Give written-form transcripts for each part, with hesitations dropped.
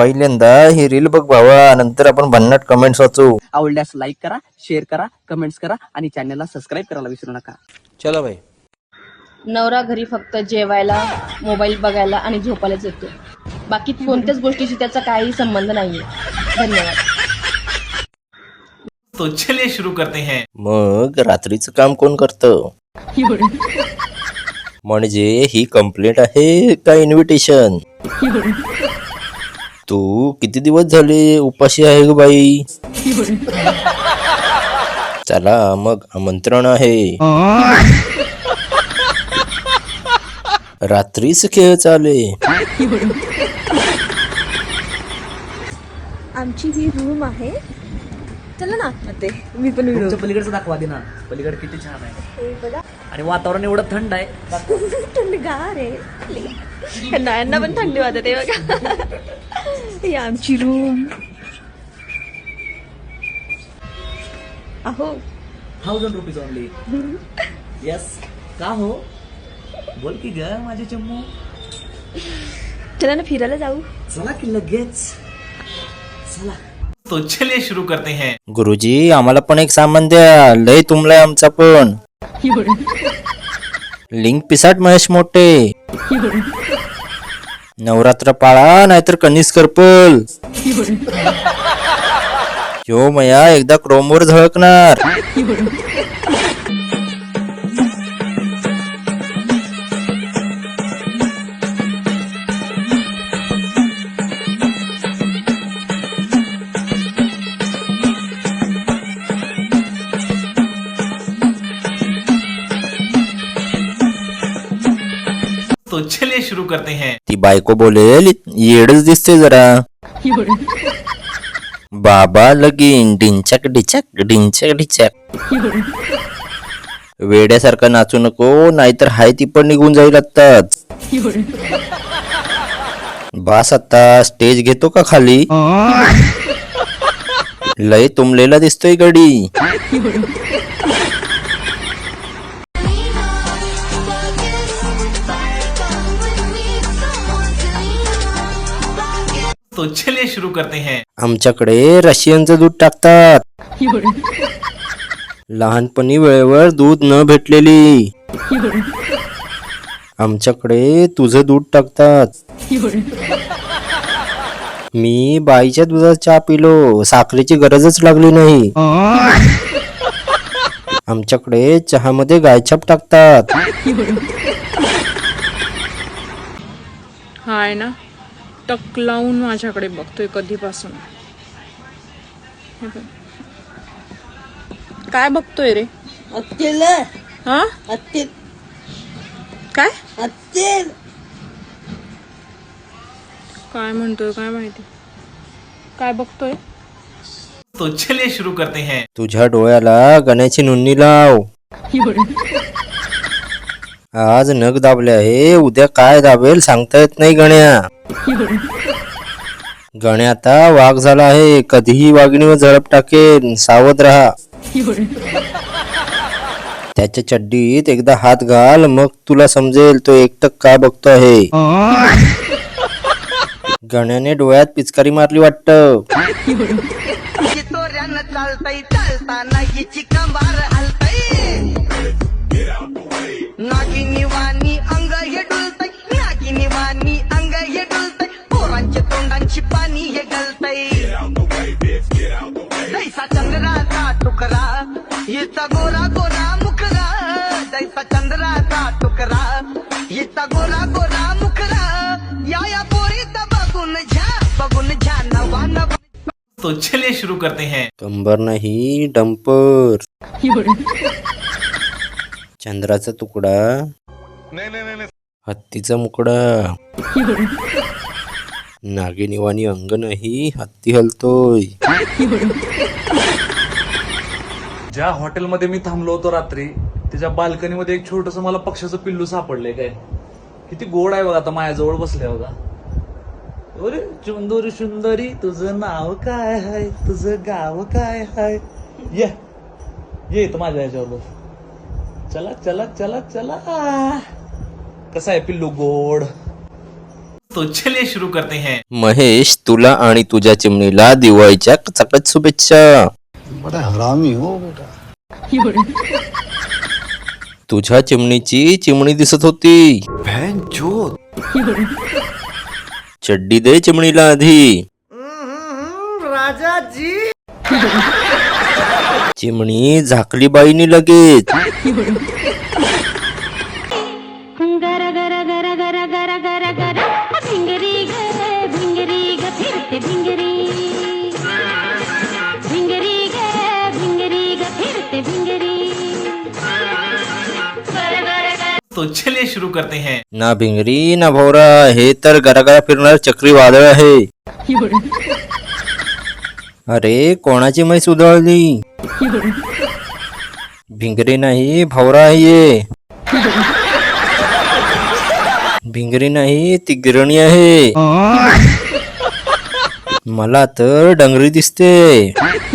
पहिल्यांदा ही रील बघ भावा, नंतर आपण भन्नाट कमेंट्स वाचू. आवडल्यास लाईक करा, शेअर करा, कमेंट्स करा आणि चॅनलला सबस्क्राईब करायला विसरू नका. चला भाई. नवरा घरी फक्त जेवायला, मोबाईल बघायला आणि झोपायलाच येतो. बाकी कोणत्याच गोष्टीशी त्याचा काही संबंध नाहीये. धन्यवाद. तो चलिए शुरू करते हैं. मग रात्रीचं काम कोण करतं? म्हणजे ही कंप्लेंट आहे का इन्व्हिटेशन? तू किती दिवस झाले उपाशी आहे ग बाई? चला मग आमंत्रण आहे. रात्रीच खेळ चाले. आमची ही रूम आहे. चला ना ते मी पण तुमच्या पलीकडचं दाखवा दे ना. पलीकडे किती छान आहे हे बघा. आणि वातावरण एवढं थंड आहे. थंडगार आहे. यांना पण थंडी वाजते बघा. ही आमची रूम. अहो 1000 रुपीज ओनली. यस. का हो? बोल की ग माझे चम्मू. चला ना फिरायला जाऊ. चला की लगेच. चला. तो चलिए शुरू करते हैं. गुरुजी आम्हाला पण एक सामान द्या. लय तुमलाय आमचा पण. लिंक पिसाट महेश मोठे. नवरात्र पाळा नाहीतर कनिस करपल. यो मया एकदा क्रोमवर झळकणार. तो चलिए शुरू करते हैं. ती बायको बोलेल येडच दिसते जरा. बाबा लगीन डिंचक डिचक डिंचक डिचक. वेड्यासारखं नाचू नको नाहीतर हाय ती पण निघून जाईल आत्ताच. बास आता स्टेज घेतो का खाली? लय तुंबलेला दिसतोय गडी. तो चलिए शुरू करते हैं. आमच्याकडे रशियनचं दूध टाकतात. लहानपणी वेळेवर दूध न भेटलेली. आमच्याकडे तुझं दूध टाकतात. मी बाईच्या दुधाचा चहा पिलो, साखरेची गरजच लागली नाही. आमच्याकडे चहामध्ये गायछाप टाकतात. हाय ना, टक लावून माझ्याकडे बघतोय कधीपासून. हे बघ. काय बघतोय रे? हा काय काय म्हणतोय काय माहिती. काय बघतोय? तो चलिए शुरू करते हैं. तुझ्या डोळ्याला गण्याची नुन्नी लाव. आज नख दाबले आहे, उद्या काय दाबेल सांगता येत नाही गण्या. गण्या आता वाघ झाला आहे, कधीही वाघिणीवर झडप टाकेल, सावध राहा. त्याच्या चड्डीत एकदा हात घाल, मग तुला समजेल तो एकटक का बघतो आहे. गण्याने डोळ्यात पिचकारी मारली वाटतं. नागिनी वाणी अंग हे डुलतय, नागिनी वाणी अंग हे डुलतय, पोरांच्या तोंडांची पाणी हे गलतय. जैसा चंद्राचा तुकडा येता गोरा गोरा मुखरा, जैसा चंद्राचा तुकडा येता गोरा गोरा मुखरा. या पोरीत बघून घ्या नवा नवा. तो चलिए शुरू करते हैं. कंबर नाही डंपर. चंद्राचा तुकडा, हत्तीचा मुकडा. नागिनीवाणी अंग नाही, हत्ती हलतोय. ज्या हॉटेलमध्ये मी थांबलो होतो रात्री, त्याच्या बाल्कनीमध्ये एक छोटस मला पक्ष्याचं पिल्लू सापडले. काय किती गोड आहे बघा. आता माझ्याजवळ बसले बघा. अरे चुंदरी सुंदरी तुझं नाव काय आहे, तुझं गाव काय आहे. ये तर माझ्या ह्याच्यावर बस. चला चला चला चला. कसा आहे पिल्लू? गोड. तो चलिए शुरू करते हैं। महेश, तुला आणि तुझ्या चिमणीला दिवाळीच्या कचाकच शुभेच्छा. बड़ा हरामी हो बेटा. तुझ्या चिमणीची चिमणी दिसत होती. चड्डी दे चिमणीला आधी. चिमणी झाकली बाईनी लगेच. गर गर गर गर गर गर गर भिंगरी ग भिंगरी ग फिरते भिंगरी भिंगरी ग भिंगरी ग फिरते भिंगरी गर गर गर. तो चलिए शुरू करते हैं। ना भिंगरी ना भवरा, हे तर गरागरा फिरणार चक्रीवादळ आहे. अरे कोणाची म्हैस उधळली? भिंगरी नाही भवरा आहे. भिंगरी नाही ती गिरणी आहे. मला तर डंगरी दिसते. तिच्या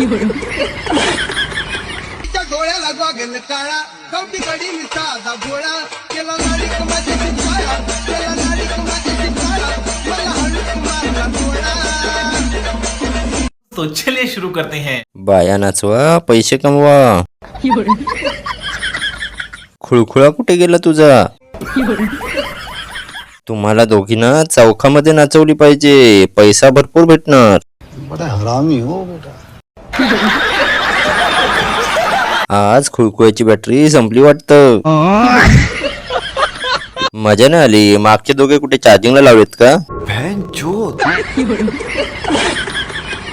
डोळ्याला गॉगल काळा कवटी कडी साधा भोळा केला नाडी कुमाची काळा केला नाडी कुमाची काळा मला हळू मारला भोळा. तो चलिए शुरू करते हैं। बाया नाचवा, पैसे कमवा. खुळखुळा कुठे गेला तुझा? तुम्हाला दोघींना चौकामध्ये नाचवली पाहिजे, पैसा भरपूर भेटणार. बड़ा हरामी हो बेटा. आज खुळखुळ्याची बॅटरी संपली वाटतं. मजा नाही आली. मागचे दोघे कुठे चार्जिंगला लावलेत का?